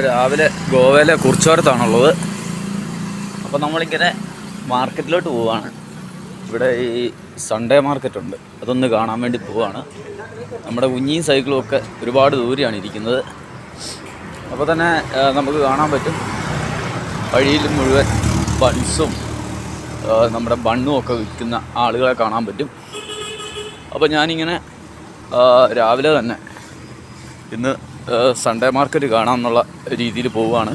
രാവിലെ ഗോവയിലെ കുറിച്ചോരത്താണുള്ളത്. അപ്പോൾ നമ്മളിങ്ങനെ മാർക്കറ്റിലോട്ട് പോവുകയാണ്. ഇവിടെ ഈ സൺഡേ മാർക്കറ്റുണ്ട്, അതൊന്ന് കാണാൻ വേണ്ടി പോവുകയാണ്. നമ്മുടെ കുഞ്ഞിയും സൈക്കിളും ഒക്കെ ഒരുപാട് ദൂരെയാണ് ഇരിക്കുന്നത്. അപ്പോൾ തന്നെ നമുക്ക് കാണാൻ പറ്റും വഴിയിൽ മുഴുവൻ ബൺസും നമ്മുടെ ബണ്ണും ഒക്കെ വിൽക്കുന്ന ആളുകളെ കാണാൻ പറ്റും. അപ്പോൾ ഞാനിങ്ങനെ രാവിലെ തന്നെ ഇന്ന് സൺഡേ മാർക്കറ്റ് കാണാമെന്നുള്ള രീതിയിൽ പോവുകയാണ്.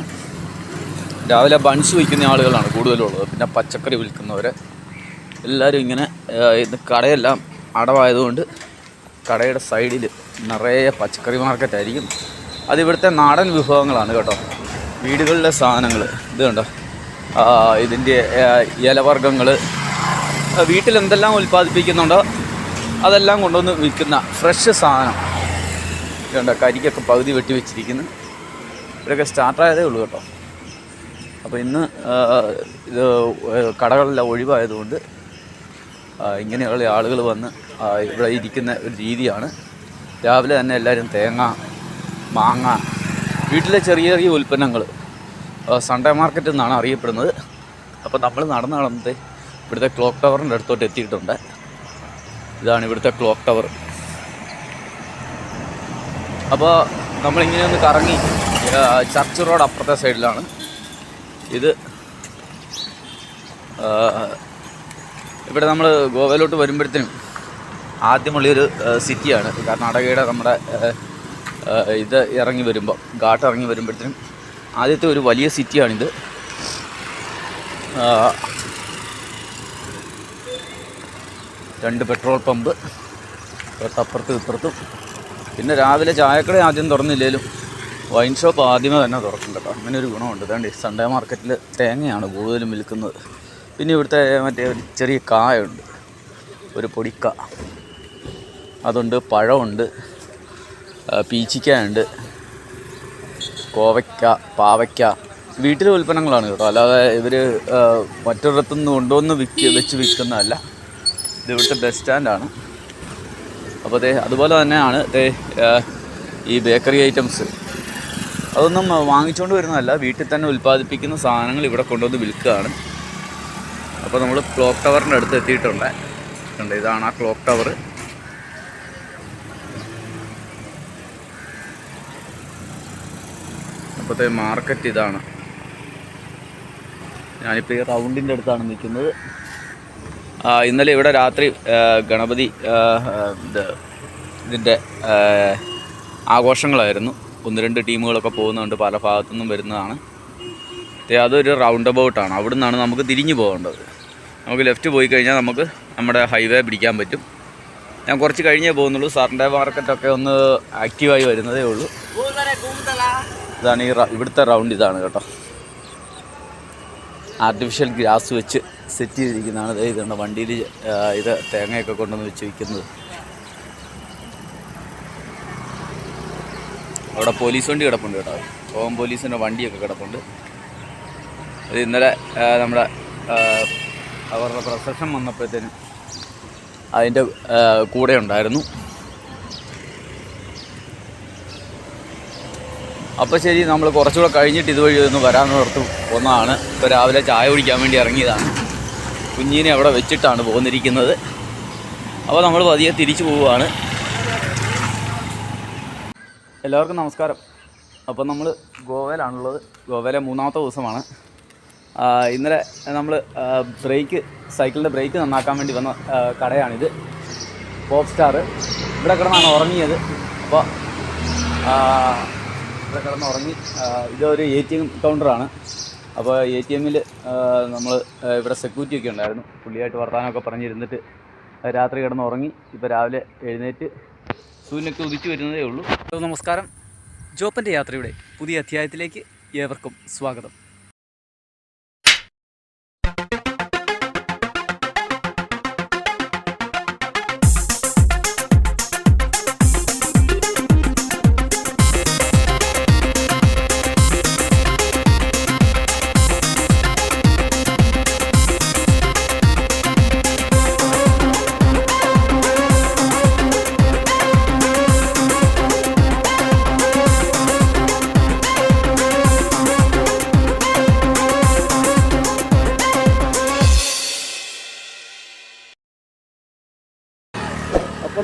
രാവിലെ ബൺസ് വിൽക്കുന്ന ആളുകളാണ് കൂടുതലുള്ളത്, പിന്നെ പച്ചക്കറി വിൽക്കുന്നവർ എല്ലാവരും ഇങ്ങനെ. ഇന്ന് കടയെല്ലാം അടവായതുകൊണ്ട് കടയുടെ സൈഡിൽ നിറയെ പച്ചക്കറി മാർക്കറ്റായിരിക്കും. അതിവിടുത്തെ നാടൻ വിഭവങ്ങളാണ് കേട്ടോ, വീടുകളിലെ സാധനങ്ങൾ. ഇത് കണ്ടോ, ഇതിൻ്റെ ഇലവർഗ്ഗങ്ങൾ, വീട്ടിലെന്തെല്ലാം ഉൽപ്പാദിപ്പിക്കുന്നുണ്ടോ അതെല്ലാം കൊണ്ടുവന്ന് വിൽക്കുന്ന ഫ്രഷ് സാധനം. ഇതുണ്ട്, കരിക്കൊക്കെ പകുതി വെട്ടി വെച്ചിരിക്കുന്നു. ഇവരൊക്കെ സ്റ്റാർട്ടായതേ ഉള്ളൂ കേട്ടോ. അപ്പോൾ ഇന്ന് ഇത് കടകളെല്ലാം ഒഴിവായതുകൊണ്ട് ഇങ്ങനെയുള്ള ആളുകൾ വന്ന് ഇവിടെ ഇരിക്കുന്ന ഒരു രീതിയാണ്. രാവിലെ തന്നെ എല്ലാവരും തേങ്ങ, മാങ്ങ, വീട്ടിലെ ചെറിയ ചെറിയ ഉൽപ്പന്നങ്ങൾ സൺഡേ മാർക്കറ്റ് എന്നാണ് അറിയപ്പെടുന്നത്. അപ്പോൾ നമ്മൾ നടന്ന് ഇവിടുത്തെ ക്ലോക്ക് ടവറിൻ്റെ അടുത്തോട്ട് എത്തിയിട്ടുണ്ട്. ഇതാണ് ഇവിടുത്തെ ക്ലോക്ക് ടവർ. അപ്പോൾ നമ്മളിങ്ങനെ ഒന്ന് കറങ്ങി ചർച്ച് റോഡ് അപ്പുറത്തെ സൈഡിലാണ്. ഇത് ഇവിടെ നമ്മൾ ഗോവയിലോട്ട് വരുമ്പോഴത്തേനും ആദ്യമുള്ളൊരു സിറ്റിയാണ്. കർണാടകയുടെ നമ്മുടെ ഇത് ഇറങ്ങി വരുമ്പോൾ, ഘാട്ട് ഇറങ്ങി വരുമ്പോഴത്തേനും ആദ്യത്തെ ഒരു വലിയ സിറ്റിയാണിത്. രണ്ട് പെട്രോൾ പമ്പ് തൊട്ടപ്പുറത്തും ഇപ്പുറത്തും. പിന്നെ രാവിലെ ചായക്കട ആദ്യം തുറന്നില്ലെങ്കിലും വൈൻ ഷോപ്പ് ആദ്യമേ തന്നെ തുറക്കും കേട്ടോ. അങ്ങനെ ഒരു ഗുണമുണ്ട്. അതുകൊണ്ട് സൺഡേ മാർക്കറ്റിൽ തേങ്ങയാണ് കൂടുതലും വിൽക്കുന്നത്. പിന്നെ ഇവിടുത്തെ മറ്റേ ഒരു ചെറിയ കായുണ്ട്, ഒരു പൊടിക്ക, അതുണ്ട്. പഴമുണ്ട്, പീച്ചിക്കായുണ്ട്, കോവയ്ക്ക, പാവയ്ക്ക. വീട്ടിലെ ഉൽപ്പന്നങ്ങളാണ് കേട്ടോ, അല്ലാതെ ഇവർ മറ്റൊരിടത്തുനിന്ന് കൊണ്ടുവന്ന് വെച്ച് വിൽക്കുന്നതല്ല. ഇത് ഇവിടുത്തെ ബസ് സ്റ്റാൻഡാണ്. അപ്പോൾ അതുപോലെ തന്നെയാണ് ഈ ബേക്കറി ഐറ്റംസ്. അതൊന്നും വാങ്ങിച്ചുകൊണ്ട് വരുന്നതല്ല, വീട്ടിൽ തന്നെ ഉൽപ്പാദിപ്പിക്കുന്ന സാധനങ്ങൾ ഇവിടെ കൊണ്ടുവന്ന് വിൽക്കുകയാണ്. അപ്പോൾ നമ്മൾ ക്ലോക്ക് ടവറിൻ്റെ അടുത്ത് എത്തിയിട്ടുണ്ട്. ഇതാണ് ആ ക്ലോക്ക് ടവർ. അപ്പോഴത്തെ മാർക്കറ്റ് ഇതാണ്. ഞാനിപ്പോൾ ഈ റൗണ്ടിൻ്റെ അടുത്താണ് നിൽക്കുന്നത്. ഇന്നലെ ഇവിടെ രാത്രി ഗണപതി ഇതിൻ്റെ ആഘോഷങ്ങളായിരുന്നു. 1-2 ടീമുകളൊക്കെ പോകുന്നുണ്ട്, പല ഭാഗത്തുനിന്നും വരുന്നതാണ്. അതൊരു റൗണ്ട് അബൌട്ടാണ്. അവിടെ നിന്നാണ് നമുക്ക് തിരിഞ്ഞു പോകേണ്ടത്. നമുക്ക് ലെഫ്റ്റ് പോയി കഴിഞ്ഞാൽ നമുക്ക് നമ്മുടെ ഹൈവേ പിടിക്കാൻ പറ്റും. ഞാൻ കുറച്ച് കഴിഞ്ഞേ പോകുന്നുള്ളൂ. സൺഡേ മാർക്കറ്റൊക്കെ ഒന്ന് ആക്റ്റീവായി വരുന്നതേ ഉള്ളൂ. ഇതാണ് ഇവിടുത്തെ റൗണ്ട്. ഇതാണ് കേട്ടോ, ആർട്ടിഫിഷ്യൽ ഗ്രാസ് വെച്ച് സെറ്റ് ചെയ്തിരിക്കുന്നതാണ്. ഇതുണ്ട്, വണ്ടിയിൽ ഇത് തേങ്ങയൊക്കെ കൊണ്ടുവന്ന് വെച്ച് വിൽക്കുന്നത്. അവിടെ പോലീസ് വണ്ടി കിടപ്പുണ്ട് കേട്ടോ, ഹോം പോലീസിൻ്റെ വണ്ടിയൊക്കെ കിടപ്പുണ്ട്. അത് ഇന്നലെ നമ്മുടെ അവരുടെ പ്രൊസഷൻ വന്നപ്പോഴത്തേനും അതിൻ്റെ കൂടെ ഉണ്ടായിരുന്നു. അപ്പോൾ ശരി, നമ്മൾ കുറച്ചുകൂടെ കഴിഞ്ഞിട്ട് ഇതുവഴി ഒന്ന് വരാമെന്ന് ഓർത്ത് പോന്നതാണ്. ഇപ്പോൾ രാവിലെ ചായ കുടിക്കാൻ വേണ്ടി ഇറങ്ങിയതാണ്. കുഞ്ഞിനെ അവിടെ വെച്ചിട്ടാണ് പോന്നിരിക്കുന്നത്. അപ്പോൾ നമ്മൾ പതിയെ തിരിച്ചു പോവുകയാണ്. എല്ലാവർക്കും നമസ്കാരം. അപ്പോൾ നമ്മൾ ഗോവയിലാണുള്ളത്. ഗോവയിലെ 3ാമത്തെ ദിവസമാണ്. ഇന്നലെ നമ്മൾ സൈക്കിളിൻ്റെ ബ്രേക്ക് നന്നാക്കാൻ വേണ്ടി വന്ന കടയാണിത്, പോപ്പ് സ്റ്റാർ. ഇവിടെ കിടന്നാണ് ഉറങ്ങിയത്. അപ്പോൾ ഇവിടെ കിടന്ന് ഉറങ്ങി. ഇതൊരു ATM കൗണ്ടറാണ്. അപ്പോൾ ATMൽ നമ്മൾ ഇവിടെ സെക്യൂരിറ്റി ഒക്കെ ഉണ്ടായിരുന്നു. പുള്ളിയായിട്ട് വർത്തമാനമൊക്കെ പറഞ്ഞിരുന്നിട്ട് രാത്രി കിടന്ന് ഉറങ്ങി. ഇപ്പോൾ രാവിലെ എഴുന്നേറ്റ് സൂര്യനൊക്കെ ഉദിച്ചു വരുന്നതേ ഉള്ളൂ. നമസ്കാരം. ജോപ്പൻ്റെ യാത്രയുടെ പുതിയ അധ്യായത്തിലേക്ക് ഏവർക്കും സ്വാഗതം.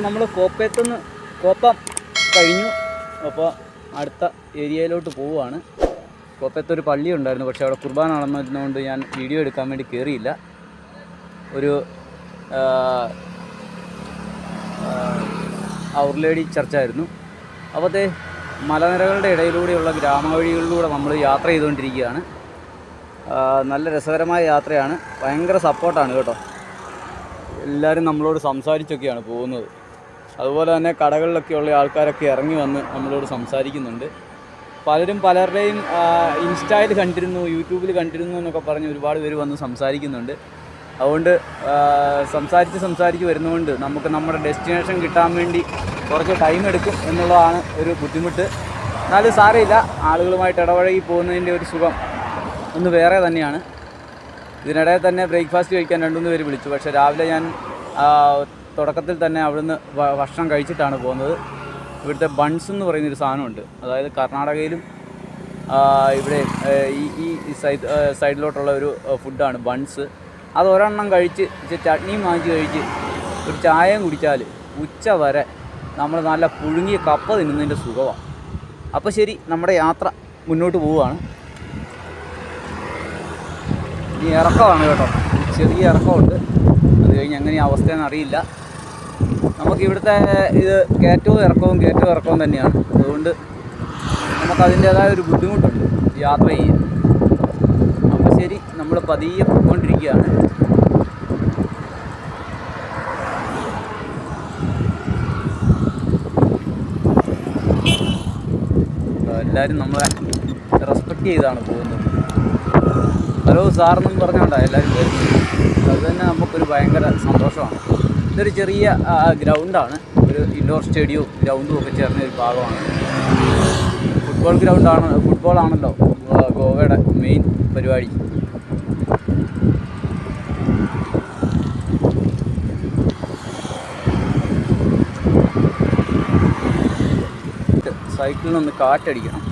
നമ്മൾ കോപ്പം കഴിഞ്ഞു. അപ്പോൾ അടുത്ത ഏരിയയിലോട്ട് പോവുകയാണ്. കോപ്പത്തൊരു പള്ളി ഉണ്ടായിരുന്നു, പക്ഷേ അവിടെ കുർബാന നടന്നതുകൊണ്ട് ഞാൻ വീഡിയോ എടുക്കാൻ വേണ്ടി കയറിയില്ല. ഒരു ഔർ ലേഡി ചർച്ചായിരുന്നു. അപ്പോഴത്തെ മലനിരകളുടെ ഇടയിലൂടെയുള്ള ഗ്രാമവഴികളിലൂടെ നമ്മൾ യാത്ര ചെയ്തുകൊണ്ടിരിക്കുകയാണ്. നല്ല രസകരമായ യാത്രയാണ്. ഭയങ്കര സപ്പോർട്ടാണ് കേട്ടോ. എല്ലാവരും നമ്മളോട് സംസാരിച്ചൊക്കെയാണ് പോകുന്നത്. അതുപോലെ തന്നെ കടകളിലൊക്കെയുള്ള ആൾക്കാരൊക്കെ ഇറങ്ങി വന്ന് നമ്മളോട് സംസാരിക്കുന്നുണ്ട്. പലരും പലരുടെയും ഇൻസ്റ്റയിൽ കണ്ടിരുന്നു, യൂട്യൂബിൽ കണ്ടിരുന്നു എന്നൊക്കെ പറഞ്ഞ് ഒരുപാട് പേര് വന്ന് സംസാരിക്കുന്നുണ്ട്. അതുകൊണ്ട് സംസാരിച്ച് വരുന്നതുകൊണ്ട് നമുക്ക് നമ്മുടെ ഡെസ്റ്റിനേഷൻ കിട്ടാൻ വേണ്ടി കുറച്ച് ടൈം എടുക്കും എന്നുള്ളതാണ് ഒരു ബുദ്ധിമുട്ട്. എന്നാലും സാരമില്ല, ആളുകളുമായിട്ട് ഇടപഴകി പോകുന്നതിൻ്റെ ഒരു സുഖം ഒന്ന് വേറെ തന്നെയാണ്. ഇതിനിടയിൽ തന്നെ ബ്രേക്ക്ഫാസ്റ്റ് കഴിക്കാൻ 2-3 പേര് വിളിച്ചു. പക്ഷേ രാവിലെ ഞാൻ തുടക്കത്തിൽ തന്നെ അവിടുന്ന് ഭക്ഷണം കഴിച്ചിട്ടാണ് പോകുന്നത്. ഇവിടുത്തെ ബൺസ് എന്ന് പറയുന്നൊരു സാധനമുണ്ട്. അതായത് കർണാടകയിലും ഇവിടെ ഈ സൈഡിലോട്ടുള്ള ഒരു ഫുഡാണ് ബൺസ്. അത് ഒരെണ്ണം കഴിച്ച് ചട്നിയും വാങ്ങിച്ച് കഴിച്ച് ഒരു ചായയും കുടിച്ചാൽ ഉച്ച വരെ നമ്മൾ നല്ല പുഴുങ്ങിയ കപ്പ തിന്നുന്നതിൻ്റെ സുഖമാണ്. അപ്പോൾ ശരി, നമ്മുടെ യാത്ര മുന്നോട്ട് പോവുകയാണ്. ഈ ഇറക്കമാണ് കേട്ടോ, ചെറിയ ഇറക്കമുണ്ട്. അത് കഴിഞ്ഞ് എങ്ങനെയാണ് അവസ്ഥയെന്ന് അറിയില്ല. നമുക്കിവിടുത്തെ ഇത് കയറ്റവും ഇറക്കവും തന്നെയാണ്. അതുകൊണ്ട് നമുക്കതിൻ്റേതായ ഒരു ബുദ്ധിമുട്ടുണ്ട് യാത്ര ചെയ്യാൻ. അപ്പോൾ ശരി, നമ്മൾ പതിയെ പോയിക്കൊണ്ടിരിക്കുകയാണ്. എല്ലാവരും നമ്മളെ റെസ്പെക്റ്റ് ചെയ്താണ് പോകുന്നത്. ഹലോ സാറെന്നും പറഞ്ഞുകൊണ്ടാണ് എല്ലാവരും വരുന്നത്. അത് തന്നെ നമുക്കൊരു ഭയങ്കര സന്തോഷമാണ്. ഇതൊരു ചെറിയ ഗ്രൗണ്ടാണ്, ഒരു ഇൻഡോർ സ്റ്റേഡിയവും ഗ്രൗണ്ടും ഒക്കെ ചേർന്ന ഒരു ഭാഗമാണ്. ഫുട്ബോളാണല്ലോ ഗോവയുടെ മെയിൻ പരിപാടി. സൈക്കിളിൽ നിന്ന് കാറ്റടിക്കണം.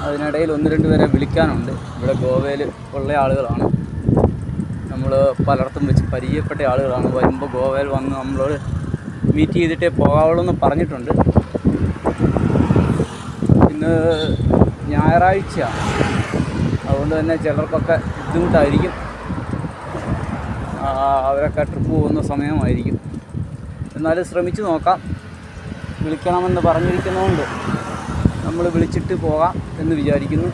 അതിനിടയിൽ 1-2 പേരെ വിളിക്കാനുണ്ട്. ഇവിടെ ഗോവയിൽ ഉള്ള ആളുകളാണ്, നമ്മൾ പലയിടത്തും വെച്ച് പരിചയപ്പെട്ട ആളുകളാണ്. വരുമ്പോൾ ഗോവയിൽ വന്ന് നമ്മളോട് മീറ്റ് ചെയ്തിട്ടേ പോകാവുള്ളൂ എന്ന് പറഞ്ഞിട്ടുണ്ട്. ഇന്ന് ഞായറാഴ്ചയാണ്, അതുകൊണ്ട് തന്നെ ചിലർക്കൊക്കെ ബുദ്ധിമുട്ടായിരിക്കും. അവരൊക്കെ ട്രിപ്പ് പോകുന്ന സമയമായിരിക്കും. എന്നാലും ശ്രമിച്ചു നോക്കാം. വിളിക്കണമെന്ന് പറഞ്ഞിരിക്കുന്നതുകൊണ്ട് നമ്മൾ വിളിച്ചിട്ട് പോകാം എന്ന് വിചാരിക്കുന്നു.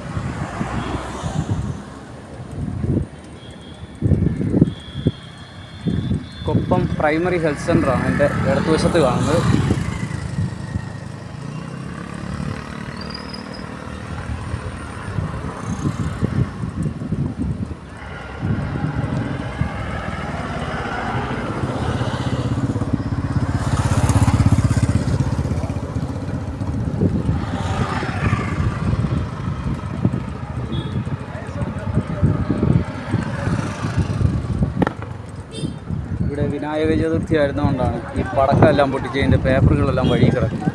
കൊപ്പം പ്രൈമറി ഹെൽത്ത് സെൻ്ററാണ് എൻ്റെ ഇടതുവശത്ത് കാണുന്നത്. ഇവിടെ വിനായക ചതുർത്ഥി ആയിരുന്നുകൊണ്ടാണ് ഈ പടക്കമെല്ലാം പൊട്ടിച്ചതിൻ്റെ പേപ്പറുകളെല്ലാം വഴി കിടക്കുന്നത്.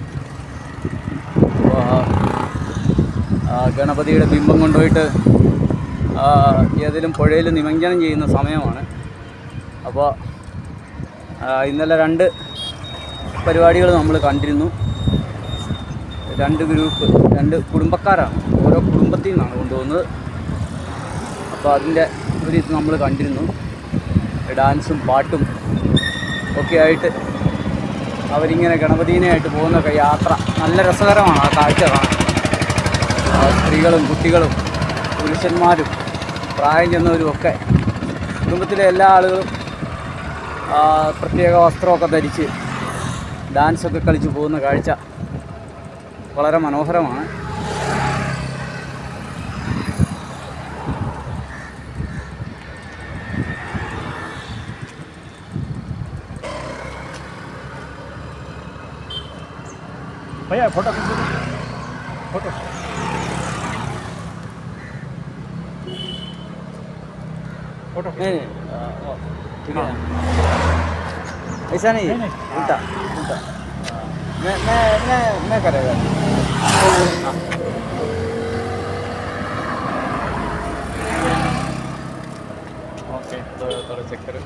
അപ്പോൾ ഗണപതിയുടെ ബിംബം കൊണ്ടുപോയിട്ട് ഏതെങ്കിലും പുഴയിൽ നിമജ്ജനം ചെയ്യുന്ന സമയമാണ്. അപ്പോൾ ഇന്നലെ 2 പരിപാടികൾ നമ്മൾ കണ്ടിരുന്നു. 2 കുടുംബക്കാരാണ്, ഓരോ കുടുംബത്തിൽ നിന്നാണ് കൊണ്ടുപോകുന്നത്. അപ്പോൾ അതിൻ്റെ ഒരു ഇത് നമ്മൾ കണ്ടിരുന്നു. ഡാൻസും പാട്ടും ഒക്കെ ആയിട്ട് അവരിങ്ങനെ ഗണപതിനെയായിട്ട് പോകുന്ന യാത്ര നല്ല രസകരമാണ്. ആ കാഴ്ച കാണാൻ സ്ത്രീകളും കുട്ടികളും പുരുഷന്മാരും പ്രായം ചെന്നവരും ഒക്കെ, കുടുംബത്തിലെ എല്ലാ ആളുകളും പ്രത്യേക വസ്ത്രമൊക്കെ ധരിച്ച് ഡാൻസൊക്കെ കളിച്ച് പോകുന്ന കാഴ്ച വളരെ മനോഹരമാണ്. भैया फोटो फोटो फोटो नहीं ठीक है, ऐसा नहीं, उल्टा उल्टा मैं करेगा। थोड़ा चेक करो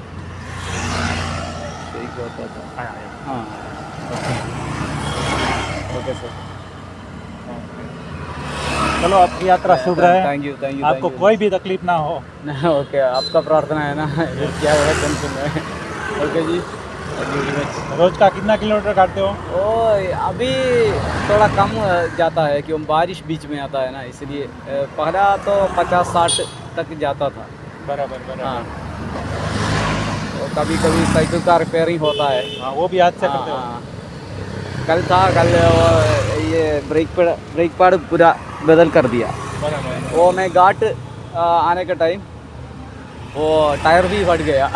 ठीक होता था आया आया हाँ ओके सर चलो आपकी यात्रा शुभ रहे थैंक यू आपको कोई भी तकलीफ ना हो ओके आपका प्रार्थना है ना क्या बड़ा टेंशन है ओके जी थैंक यू वेरी मच रोज का कितना किलोमीटर काटते हो ओ अभी थोड़ा कम जाता है क्यों बारिश बीच में आता है ना इसलिए पहला तो 50-60 तक जाता था बराबर बराबर हाँ तो कभी कभी साइकिल का रिपेयरिंग होता है हाँ वो भी हाथ से करते हो हाँ, कल था कल ये ब्रेक पैड पूरा बदल कर दिया बराबर वो मैं घाट आने का टाइम वो टायर भी फट गया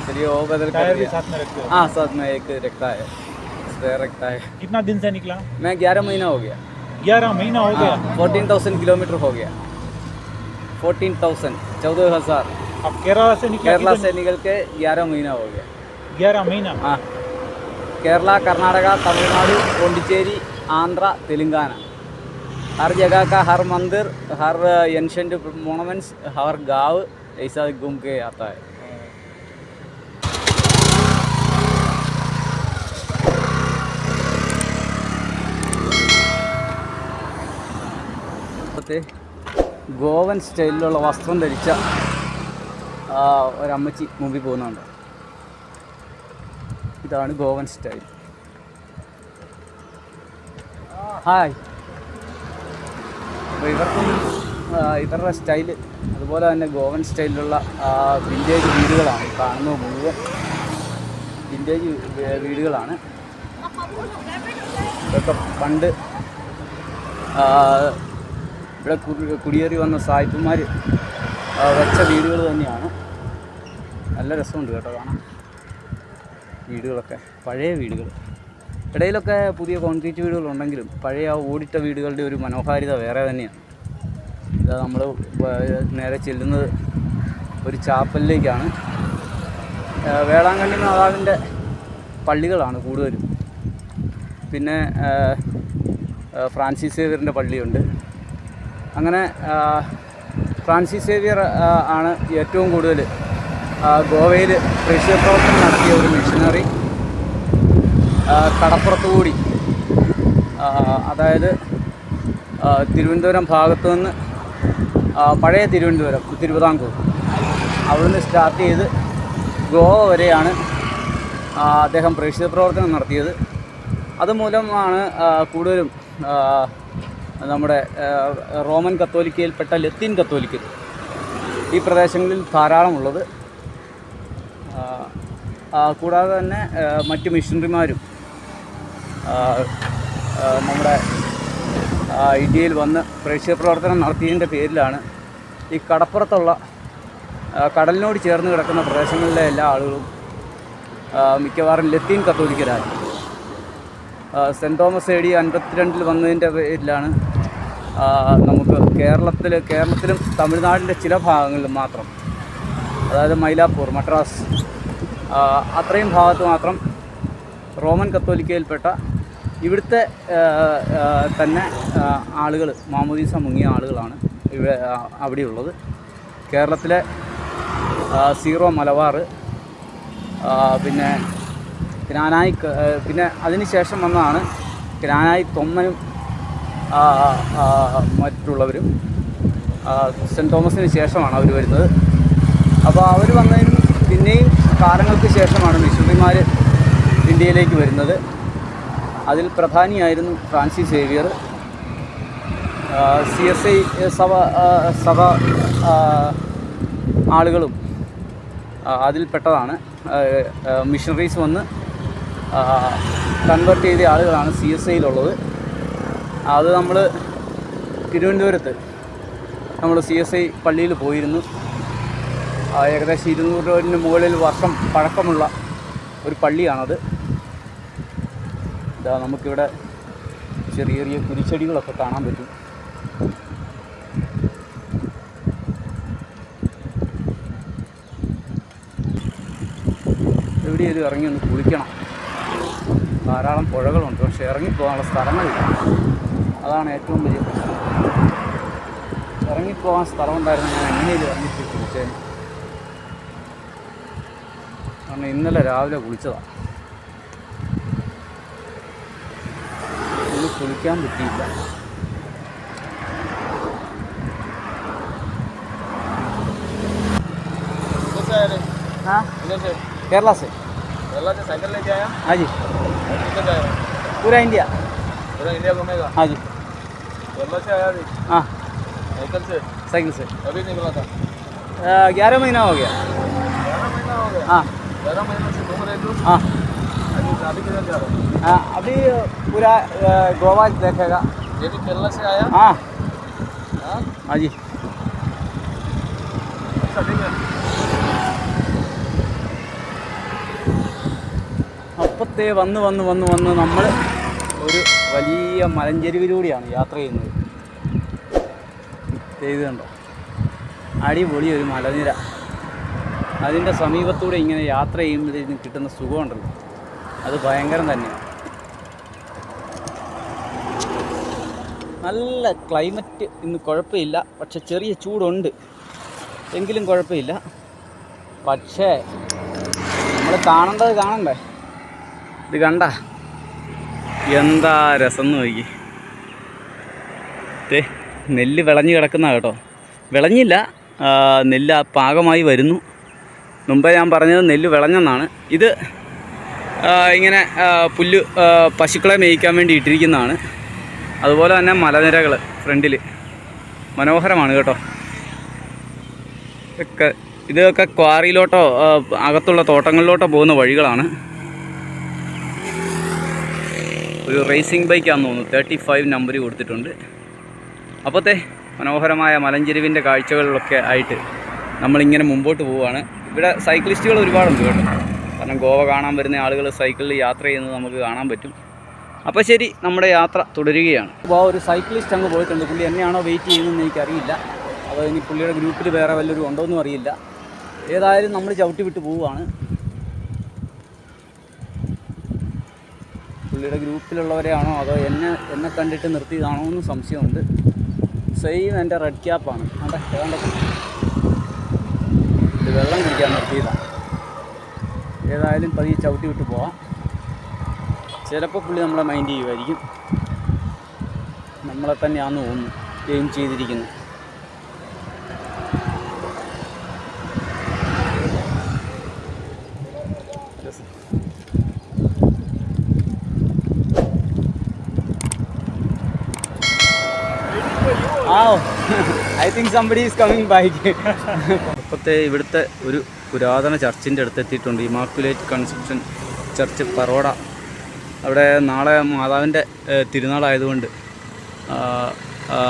चलिए वो बदल कर टायर भी दिया साथ में रखते हो हाँ साथ में एक रखता है स्पेयर रखता है कितना दिन से निकला मैं 11 महीना हो गया 11 महीना हो गया 14,000 किलोमीटर हो गया 14,000 अब केरला से निकला केरला से निकल के 11 महीना हो गया 11 महीना हाँ केरला कर्नाटका तमिलनाडु पौंडीचेरी आंध्र तेलंगाना हर जगह का हर मंदिर हर एंशंट मोनूमेंट्स हर गांव ऐसा घूम के आता है ഗോവൻ സ്റ്റൈലിലുള്ള വസ്ത്രം ധരിച്ച ഒരമ്മച്ചി മുമ്പിൽ പോകുന്നുണ്ട് ഇതാണ് ഗോവൻ സ്റ്റൈൽ ഹായ് അപ്പോൾ ഇവർക്കും ഇവരുടെ സ്റ്റൈല് അതുപോലെ തന്നെ ഗോവൻ സ്റ്റൈലിലുള്ള വിൻറ്റേജ് വീടുകളാണ് കാണുന്നത് മുഴുവൻ വിൻറ്റേജ് വീടുകളാണ് ഇതൊക്കെ പണ്ട് ഇവിടെ കുടിയേറി വന്ന സായിപ്പന്മാർ വെച്ച വീടുകൾ തന്നെയാണ് നല്ല രസമുണ്ട് കേട്ടോ കാണാൻ വീടുകളൊക്കെ പഴയ വീടുകൾ ഇടയിലൊക്കെ പുതിയ കോൺക്രീറ്റ് വീടുകളുണ്ടെങ്കിലും പഴയ ആ ഓടിട്ട വീടുകളുടെ ഒരു മനോഹാരിത വേറെ തന്നെയാണ് ഇത് നമ്മൾ നേരെ ചെല്ലുന്നത് ഒരു ചാപ്പലിലേക്കാണ് വേളാങ്കണ്ണി മാതാവിൻ്റെ പള്ളികളാണ് കൂടുതലും പിന്നെ ഫ്രാൻസിസ് സേവിയറിൻ്റെ പള്ളിയുണ്ട് അങ്ങനെ ഫ്രാൻസിസ് സേവിയർ ആണ് ഏറ്റവും കൂടുതൽ ഗോവയിൽ പ്രേക്ഷിതപ്രവർത്തനം നടത്തിയ ഒരു മിഷനറി കടപ്പുറത്തുകൂടി അതായത് തിരുവനന്തപുരം ഭാഗത്തു നിന്ന് പഴയ തിരുവനന്തപുരം തിരുവിതാംകൂർ അവിടുന്ന് സ്റ്റാർട്ട് ചെയ്ത് ഗോവ വരെയാണ് അദ്ദേഹം പ്രേക്ഷിതപ്രവർത്തനം നടത്തിയത് അതുമൂലമാണ് കൂടുതലും നമ്മുടെ റോമൻ കത്തോലിക്കയിൽപ്പെട്ട ലത്തീൻ കത്തോലിക്കൽ ഈ പ്രദേശങ്ങളിൽ ധാരാളമുള്ളത് കൂടാതെ തന്നെ മറ്റ് മിഷണറിമാരും നമ്മുടെ ഇന്ത്യയിൽ വന്ന് പ്രേക്ഷിതപ്രവർത്തനം നടത്തിയതിൻ്റെ പേരിലാണ് ഈ കടപ്പുറത്തുള്ള കടലിനോട് ചേർന്ന് കിടക്കുന്ന പ്രദേശങ്ങളിലെ എല്ലാ ആളുകളും മിക്കവാറും ലത്തീൻ കത്തോലിക്കരായി സെൻറ്റ് തോമസ് AD 52 വന്നതിൻ്റെ പേരിലാണ് നമുക്ക് കേരളത്തിലും തമിഴ്നാടിൻ്റെ ചില ഭാഗങ്ങളിലും മാത്രം അതായത് മൈലാപ്പൂർ മദ്രാസ് അത്രയും ഭാഗത്ത് മാത്രം റോമൻ കത്തോലിക്കയിൽപ്പെട്ട ഇവിടുത്തെ തന്നെ ആളുകൾ മാമോദീസ മുങ്ങിയ ആളുകളാണ് അവിടെയുള്ളത് കേരളത്തിലെ സീറോ മലബാർ പിന്നെ ഗ്രാനായി പിന്നെ അതിന് ശേഷം വന്നതാണ് ഗ്രാനായി തൊമ്മനും മറ്റുള്ളവരും സെൻറ്റ് തോമസിന് ശേഷമാണ് അവർ വരുന്നത് അപ്പോൾ അവർ വന്നതിനും പിന്നെയും കാലങ്ങൾക്ക് ശേഷമാണ് മിഷണറിമാർ ഇന്ത്യയിലേക്ക് വരുന്നത് അതിൽ പ്രധാനിയായിരുന്നു ഫ്രാൻസിസ് സേവിയർ CSI സഭ ആളുകളും അതിൽപ്പെട്ടതാണ് മിഷണറീസ് വന്ന് കൺവേർട്ട് ചെയ്ത ആളുകളാണ് CSIയിലുള്ളത് അത് നമ്മൾ തിരുവനന്തപുരത്ത് നമ്മൾ CSI പള്ളിയിൽ പോയിരുന്നു ഏകദേശം 200 മുകളിൽ വർഷം പഴക്കമുള്ള ഒരു പള്ളിയാണത് ഇതാ നമുക്കിവിടെ ചെറിയ ചെറിയ കുരിച്ചെടികളൊക്കെ കാണാൻ പറ്റും എവിടെയും ഇറങ്ങി ഒന്ന് കുളിക്കണം ധാരാളം പുഴകളുണ്ട് പക്ഷേ ഇറങ്ങിപ്പോകാനുള്ള സ്ഥലങ്ങളില്ല അതാണ് ഏറ്റവും വലിയ പ്രശ്നം ഇറങ്ങിപ്പോകാൻ സ്ഥലമുണ്ടായിരുന്നു ഞാൻ എങ്ങനെയും ഇറങ്ങിപ്പോയി കുളിച്ചേന് കാരണം ഇന്നലെ രാവിലെ കുളിച്ചതാണ്. ഇന്ന് കുളിക്കാൻ പറ്റിയില്ല. हाँ केरला से साइकिल लेके आया? हाँ जी, पूरा इंडिया घूमेगा? हाँ जी, केरला से आया अभी? हाँ, साइकिल से अभी निकला था। 11 महीना हो गया। 11 महीना हो गया? हाँ, 11 महीने से घूम रहे हो? हाँ, अभी किधर जा रहे हो? हाँ, अभी पूरा गोवा देखेगा। ये भी केरला से आया? हाँ हाँ जी। अच्छा ठीक है। അപ്പത്തെ വന്ന് നമ്മൾ ഒരു വലിയ മലഞ്ചെരുവിലൂടെയാണ് യാത്ര ചെയ്യുന്നത്. ചെയ്ത് കണ്ടോ, അടിപൊളി ഒരു മലനിര. അതിൻ്റെ സമീപത്തൂടെ ഇങ്ങനെ യാത്ര ചെയ്യുമ്പോഴത്തേക്കും കിട്ടുന്ന സുഖമുണ്ടല്ലോ, അത് ഭയങ്കരം തന്നെയാണ്. നല്ല ക്ലൈമറ്റ് ഇന്ന് കുഴപ്പമില്ല, പക്ഷെ ചെറിയ ചൂടുണ്ട്, എങ്കിലും കുഴപ്പമില്ല. പക്ഷേ നമ്മൾ കാണേണ്ടത് കാണണ്ടേ? ഇത് കണ്ട എന്താ രസം എന്ന് നോക്കി. നെല്ല് വിളഞ്ഞ് കിടക്കുന്ന കേട്ടോ. വിളഞ്ഞില്ല, നെല്ല് പാകമായി വരുന്നു. മുമ്പേ ഞാൻ പറഞ്ഞത് നെല്ല് വിളഞ്ഞെന്നാണ്. ഇത് ഇങ്ങനെ പുല്ല് പശുക്കളെ മേയ്ക്കാൻ വേണ്ടി ഇട്ടിരിക്കുന്നതാണ്. അതുപോലെ തന്നെ മലനിരകൾ ഫ്രണ്ടിൽ മനോഹരമാണ് കേട്ടോ. ഇതൊക്കെ ക്വാറിയിലോട്ടോ അകത്തുള്ള തോട്ടങ്ങളിലോട്ടോ പോകുന്ന വഴികളാണ്. ഒരു റേസിംഗ് ബൈക്കാണെന്ന് തോന്നുന്നു, 35 നമ്പർ കൊടുത്തിട്ടുണ്ട്. അപ്പോഴത്തെ മനോഹരമായ മലഞ്ചെരുവിൻ്റെ കാഴ്ചകളിലൊക്കെ ആയിട്ട് നമ്മളിങ്ങനെ മുമ്പോട്ട് പോവുകയാണ്. ഇവിടെ സൈക്ലിസ്റ്റുകൾ ഒരുപാടുണ്ട് കേട്ടോ. കാരണം ഗോവ കാണാൻ വരുന്ന ആളുകൾ സൈക്കിളിൽ യാത്ര ചെയ്യുന്നത് നമുക്ക് കാണാൻ പറ്റും. അപ്പോൾ ശരി, നമ്മുടെ യാത്ര തുടരുകയാണ്. അപ്പോൾ ഒരു സൈക്ലിസ്റ്റ് അങ്ങ് പോയിട്ടുണ്ട്. പുള്ളി എന്നെയാണോ വെയിറ്റ് ചെയ്യുന്നതെന്ന് എനിക്കറിയില്ല. അപ്പോൾ ഇനി പുള്ളിയുടെ ഗ്രൂപ്പിൽ വേറെ വല്ലവരും ഉണ്ടോയെന്നും അറിയില്ല. ഏതായാലും നമ്മൾ ചവിട്ടി വിട്ട് പോവുകയാണ്. പുള്ളിയുടെ ഗ്രൂപ്പിലുള്ളവരെയാണോ അതോ എന്നെ കണ്ടിട്ട് നിർത്തിയതാണോ എന്ന് സംശയമുണ്ട്. സെയിം എൻ്റെ റെഡ് ക്യാപ്പാണ്. അതെ, ഇത് വെള്ളം കുടിക്കാൻ നിർത്തിയതാണ്. ഏതായാലും പതിയെ ചവിട്ടി വിട്ട് പോവാം. ചിലപ്പോൾ പുള്ളി നമ്മളെ മൈൻഡ് ചെയ്യുമായിരിക്കും. നമ്മളെ തന്നെയാണെന്ന് തോന്നുന്നു എയിം ചെയ്തിരിക്കുന്നത്. I think somebody is coming back. അപ്പോഴത്തെ ഇവിടുത്തെ ഒരു പുരാതന ചർച്ചിൻ്റെ അടുത്ത് എത്തിയിട്ടുണ്ട്. Immaculate conception church Paroda. അവിടെ നാളെ മാതാവിൻ്റെ തിരുനാളായതുകൊണ്ട്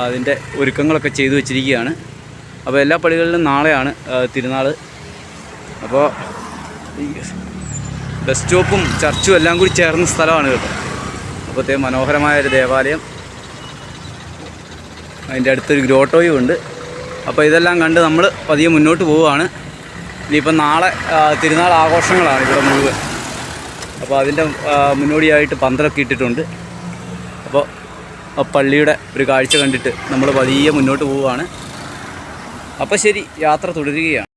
അതിൻ്റെ ഒരുക്കങ്ങളൊക്കെ ചെയ്തു വച്ചിരിക്കുകയാണ്. അപ്പോൾ എല്ലാ പള്ളികളിലും നാളെയാണ് തിരുനാൾ. അപ്പോൾ ഈ ബസ് സ്റ്റോപ്പും ചർച്ചും എല്ലാം കൂടി ചേർന്ന സ്ഥലമാണ് കേട്ടോ. അപ്പോഴത്തെ മനോഹരമായൊരു ദേവാലയം, അതിൻ്റെ അടുത്തൊരു ഗ്രോട്ടോയും ഉണ്ട്. അപ്പോൾ ഇതെല്ലാം കണ്ട് നമ്മൾ പതിയെ മുന്നോട്ട് പോവുകയാണ്. ഇനിയിപ്പം നാളെ തിരുനാൾ ആഘോഷങ്ങളാണ് ഇവിടെ മുഴുവൻ. അപ്പോൾ അതിൻ്റെ മുന്നോടിയായിട്ട് പന്തലൊക്കെ ഇട്ടിട്ടുണ്ട്. അപ്പോൾ ആ പള്ളിയുടെ ഒരു കാഴ്ച കണ്ടിട്ട് നമ്മൾ പതിയെ മുന്നോട്ട് പോവുകയാണ്. അപ്പോൾ ശരി, യാത്ര തുടരുകയാണ്.